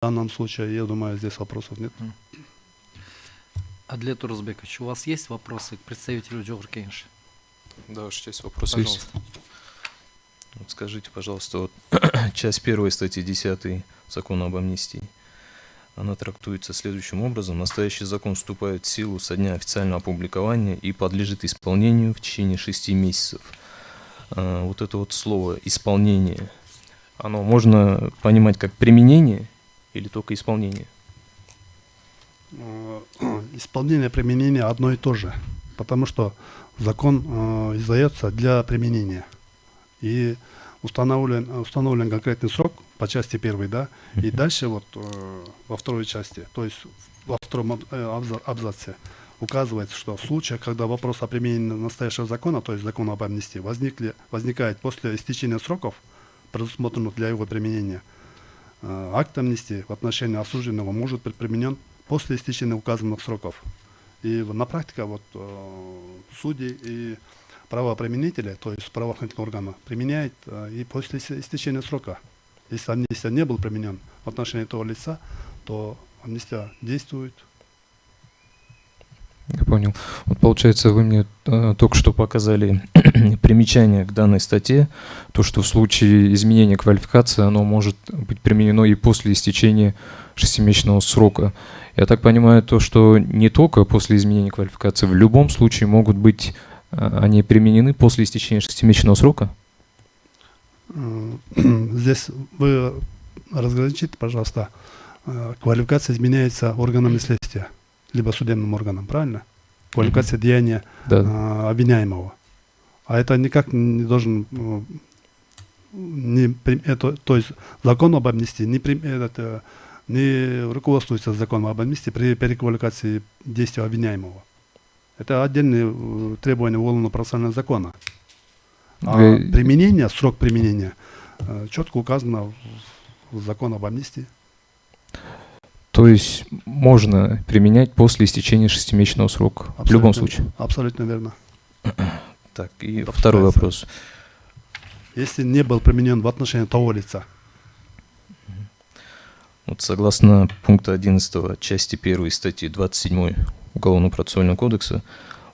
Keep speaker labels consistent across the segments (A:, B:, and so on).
A: данном случае, я думаю, здесь вопросов нет.
B: Адлет Урузбекович, у вас есть вопросы к представителю Джохр Кенш?
C: Да, Ваша честь, вопрос есть.
B: Пожалуйста.
C: Вот скажите, пожалуйста, вот часть 1 статьи 10 Закона об амнистии, она трактуется следующим образом. Настоящий закон вступает в силу со дня официального опубликования и подлежит исполнению в течение 6 месяцев. Вот это вот слово «исполнение», оно можно понимать как применение или только исполнение?
A: Исполнение, применение одно и то же, потому что закон издается для применения. И установлен конкретный срок по части 1, да, и дальше вот во второй части, то есть во втором абзаце указывается, что в случаях, когда вопрос о применении настоящего закона, то есть закона об амнистии, возникает после истечения сроков, предусмотренных для его применения, акт амнистии в отношении осужденного может быть применен после истечения указанных сроков. И на практике вот судьи и правоприменители, то есть правоохранительные органы, применяют и после истечения срока. Если амнистия не был применен в отношении этого лица, то амнистия действует.
C: Я понял. Вот получается, вы мне только что показали примечание к данной статье, то, что в случае изменения квалификации оно может быть применено и после истечения 6-месячного срока. Я так понимаю, то, что не только после изменения квалификации, в любом случае могут быть они применены после истечения 6-месячного срока?
A: Здесь вы разграничите, пожалуйста, квалификация изменяется органами следствия, либо судебным органом, правильно? Квалификация деяния обвиняемого. А это никак не должен, то есть закон об амнистии не руководствуется законом об амнистии при переквалификации действия обвиняемого. Это отдельные требования уголовно-процессуального закона. А применение, срок применения четко указано в законе об амнистии.
C: То есть можно применять после истечения 6-месячного срока, абсолютно, в любом случае?
A: Абсолютно верно.
C: Так, и второй вопрос.
A: Если не был применен в отношении того лица.
C: Вот согласно пункта 11 части 1 статьи 27 Уголовно-процессуального кодекса,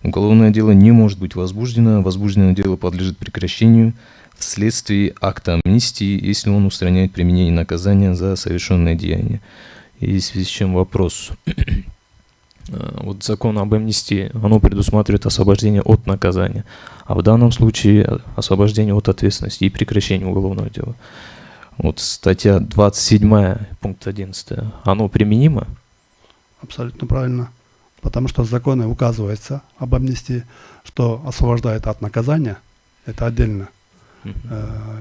C: уголовное дело не может быть возбуждено, возбужденное дело подлежит прекращению вследствие акта амнистии, если он устраняет применение наказания за совершенное деяние. И в связи с чем вопрос. Вот закон об амнистии, оно предусматривает освобождение от наказания, а в данном случае освобождение от ответственности и прекращение уголовного дела. Вот статья 27, пункт 11, оно применимо?
A: Абсолютно правильно. Потому что в законе указывается об амнистии, что освобождает от наказания, это отдельно,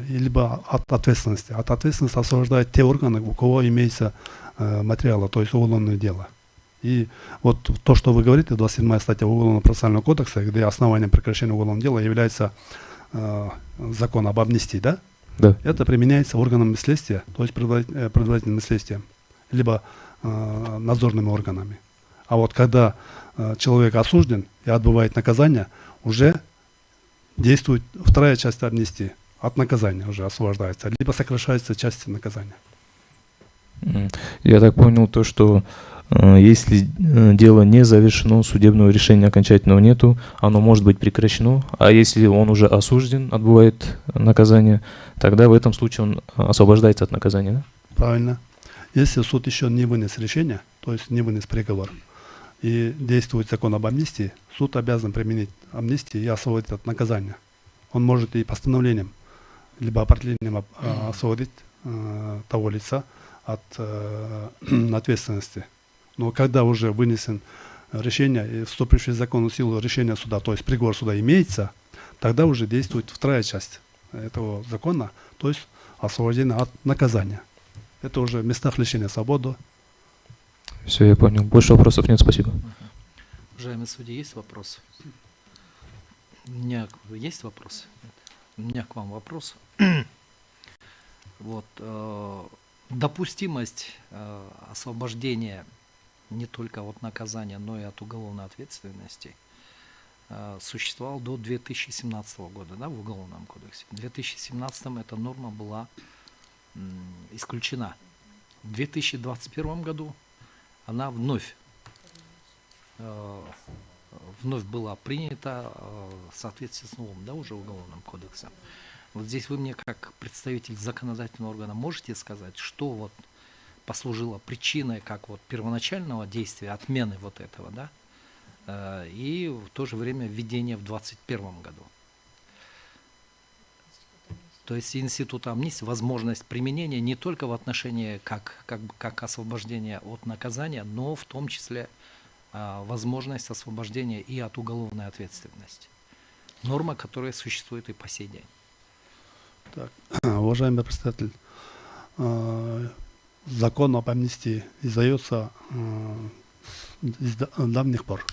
A: либо от ответственности. От ответственности освобождают те органы, у кого имеется материалы, то есть уголовное дело. И вот то, что вы говорите, 27 статья Уголовно-процессуального кодекса, где основанием прекращения уголовного дела является закон об амнистии, да?
C: Да.
A: Это применяется органами следствия, то есть предварительным следствием, либо надзорными органами. А вот когда человек осужден и отбывает наказание, уже действует вторая часть амнистии, от наказания уже освобождается, либо сокращается часть наказания.
C: Я так понял то, что если дело не завершено, судебного решения окончательного нету, оно может быть прекращено, а если он уже осужден, отбывает наказание, тогда в этом случае он освобождается от наказания, да?
A: Правильно. Если суд еще не вынес решение, то есть не вынес приговор, и действует закон об амнистии, суд обязан применить амнистию и освободить от наказания. Он может и постановлением, либо определением освободить того лица от ответственности. Но когда уже вынесен решение и вступивший в законную силу решение суда, то есть приговор суда имеется, тогда уже действует вторая часть этого закона, то есть освобождение от наказания. Это уже в местах лишения свободы.
C: Все, я понял. Больше вопросов нет, спасибо.
B: Уважаемые судьи, есть вопросы? У меня есть вопросы? У меня к вам вопрос. Вот, допустимость освобождения не только от наказания, но и от уголовной ответственности существовал до 2017 года, да, в Уголовном кодексе. В 2017 эта норма была исключена. в 2021 году она вновь была принята в соответствии с новым, да, уже Уголовным кодексом. Вот здесь вы мне, как представитель законодательного органа, можете сказать, что вот послужило причиной как вот первоначального действия, отмены вот этого, да, и в то же время введения в 2021 году? То есть институт амнистии, возможность применения не только в отношении как освобождения от наказания, но в том числе возможность освобождения и от уголовной ответственности. Норма, которая существует и по сей день.
A: Так, уважаемый представитель, закон об амнистии издается с давних пор.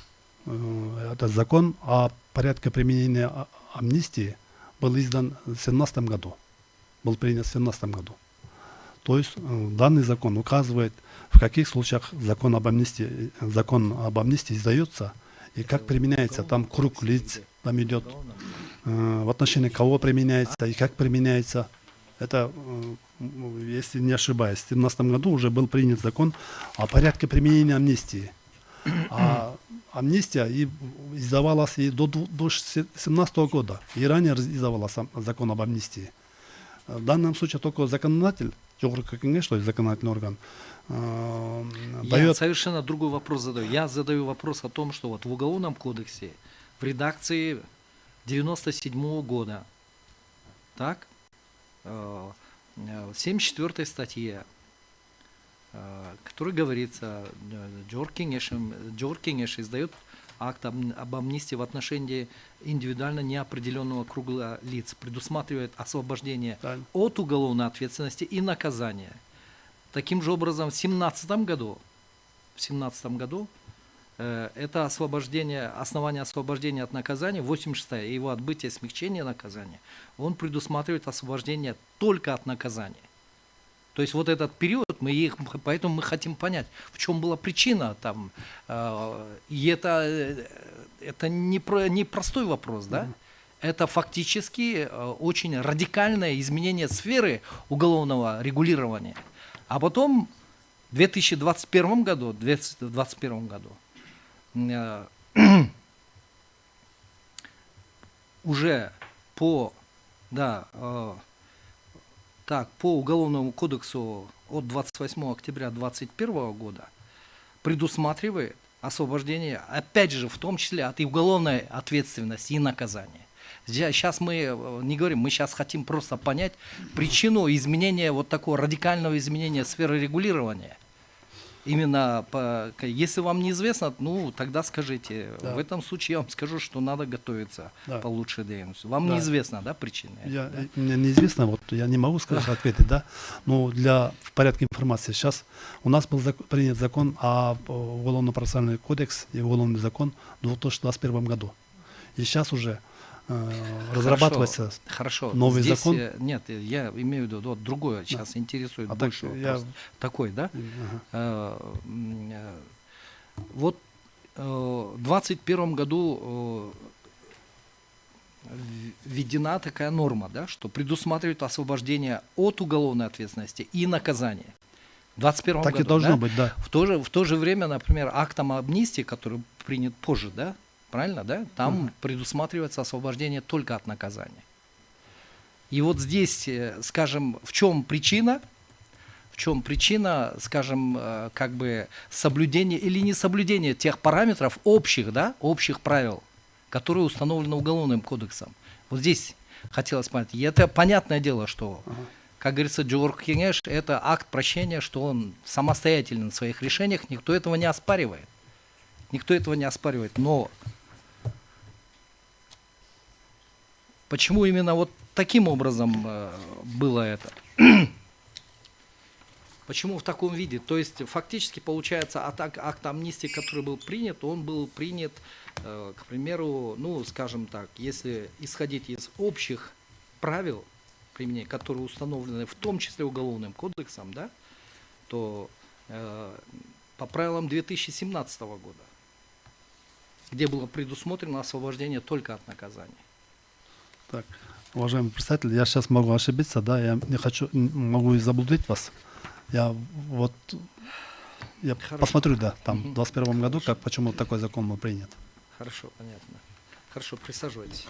A: Это закон о порядке применения амнистии был издан в 2017 году, был принят в 2017 году. То есть данный закон указывает, в каких случаях закон об амнистии издается и как применяется. Там круг лиц, там идет, в отношении кого применяется и как применяется. Это, если не ошибаюсь, в 2017 году уже был принят закон о порядке применения амнистии. А амнистия издавалась и до 2017 года, и ранее издавалась закон об амнистии. В данном случае только законодатель, то есть законодательный орган,
B: Я
A: дает...
B: совершенно другой вопрос задаю. Я задаю вопрос о том, что вот в Уголовном кодексе в редакции 1997 года, так, в 74 статье, который говорится, Джоркингеш издает акт об амнистии в отношении индивидуально неопределенного круга лиц, предусматривает освобождение от уголовной ответственности и наказания. Таким же образом, в 2017 году это освобождение, основание освобождения от наказания, 86-е, его отбытие, смягчение наказания, он предусматривает освобождение только от наказания. То есть вот этот период, поэтому мы хотим понять, в чем была причина там. И это не простой вопрос, да? Это фактически очень радикальное изменение сферы уголовного регулирования. А потом в 2021 году уже по Уголовному кодексу от 28 октября 2021 года предусматривает освобождение, опять же, в том числе от уголовной ответственности и наказания. Сейчас мы не говорим, мы сейчас хотим просто понять причину изменения, вот такого радикального изменения сферы регулирования. Именно, если вам неизвестно, ну, тогда скажите. Да. В этом случае я вам скажу, что надо готовиться получше деятельности. Вам неизвестна, да, причина?
A: Мне неизвестно, вот я не могу сказать, ответить, да. Но в порядке информации сейчас у нас был принят закон о Уголовно-процессуальный кодекс и Уголовный закон в 2021 году. И сейчас уже разрабатывается новый
B: здесь,
A: закон.
B: Нет, я имею в виду вот другое, сейчас интересует больше вопрос. Такой, да? Вот в 2021 году введена такая норма, да, что предусматривает освобождение от уголовной ответственности и наказания. В 2021 году.
A: Так и должно быть, да.
B: В то же время, например, актом амнистии, который принят позже, да, правильно, да? Там предусматривается освобождение только от наказания. И вот здесь, скажем, в чем причина, скажем, как бы соблюдение или не соблюдение тех параметров общих, да, общих правил, которые установлены Уголовным кодексом. Вот здесь хотелось понять. И это понятное дело, что, как говорится, Джоркингеш, это акт прощения, что он самостоятельный в своих решениях, никто этого не оспаривает. Но почему именно вот таким образом было это? Почему в таком виде? То есть фактически получается акт амнистии, который был принят, он был принят, к примеру, ну, скажем так, если исходить из общих правил применения, которые установлены в том числе Уголовным кодексом, да, то по правилам 2017 года, где было предусмотрено освобождение только от наказания.
A: Так, уважаемый представитель, я сейчас могу ошибиться, да, я не хочу, могу и заблудить вас. Я вот я
B: Хорошо.
A: посмотрю, да, там
B: Мгм.
A: в 21 году,
B: Хорошо.
A: почему такой закон был принят.
B: Хорошо, понятно. Хорошо, присаживайтесь.